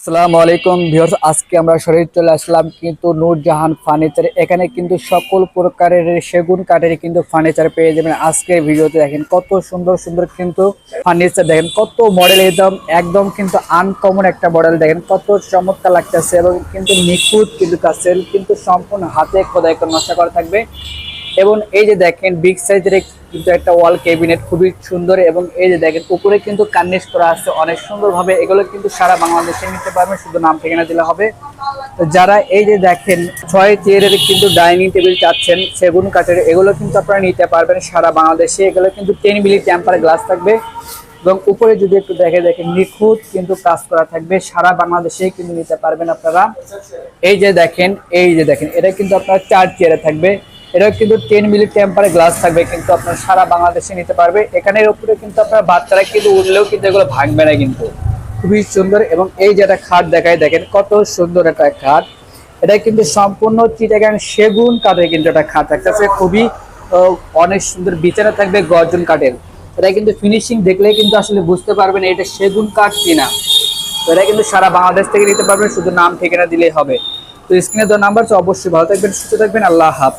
আসসালামু আলাইকুম ভিউয়ার্স, আজকে আমরা সরাসরি চলে আসলাম কিন্তু নূরজাহান ফার্নিচার। এখানে কিন্তু সকল প্রকারের সেগুন কাঠের কিন্তু ফার্নিচার পেয়ে যাবেন। আজকের ভিডিওতে দেখেন কত সুন্দর সুন্দর কিন্তু ফার্নিচার, দেখেন কত মডেল, একদম কিন্তু আনকমন একটা মডেল, দেখেন কত চমৎকার লাগতেছে এবং কিন্তু নিখুঁত কিন্তু কাছের কিন্তু সম্পূর্ণ হাতে খোদাই করে নকশা করা থাকবে। এবং এই যে দেখেন বিগ সাইজের কিন্তু একটা ওয়াল ক্যাবিনেট, খুবই সুন্দর। এবং এই যে দেখেন উপরে কিন্তু কার্নিশ করা আছে অনেক সুন্দরভাবে। এগুলো কিন্তু সারা বাংলাদেশে নিতে পারবেন, শুধু নাম ঠিকানা দিলে হবে। তো যারা এই যে দেখেন 6 চেয়ারের কিন্তু ডাইনিং টেবিল চাচ্ছেন সেগুন কাঠের, এগুলো কিন্তু আপনারা নিতে পারবেন সারা বাংলাদেশে। এগুলো কিন্তু 10 মিলি টেম্পার গ্লাস থাকবে এবং উপরে যদি একটু দেখেন নিখুঁত কিন্তু কাজ করা থাকবে, সারা বাংলাদেশে কিন্তু নিতে পারবেন আপনারা। এই যে দেখেন এটা কিন্তু আপনার 4 চেয়ারে থাকবে। এটা কিন্তু 10 মিলি টেম্পারে গ্লাস থাকবে, কিন্তু আপনার সারা বাংলাদেশে নিতে পারবে। এখানের উপরে কিন্তু আপনার বাচ্চারা কিন্তু উঠলেও কিন্তু এগুলো ভাঙবে না, কিন্তু খুবই সুন্দর। এবং এই যে একটা খাট দেখায়, দেখেন কত সুন্দর একটা খাট। এটা কিন্তু সম্পূর্ণ চিটাগাং সেগুন কাঠের কিন্তু একটা খাট থাকতেছে, খুবই অনেক সুন্দর বিছানা থাকবে গর্জন কাঠের। এটা কিন্তু ফিনিশিং দেখলেই কিন্তু আসলে বুঝতে পারবেন এটা সেগুন কাঠ কিনা। তো এটা কিন্তু সারা বাংলাদেশ থেকে নিতে পারবেন, শুধু নাম ঠিকানা দিলেই হবে। তো স্ক্রিনে দেওয়া নাম্বার, অবশ্যই ভালো থাকবেন, সুস্থ থাকবেন, আল্লাহ হাফেজ।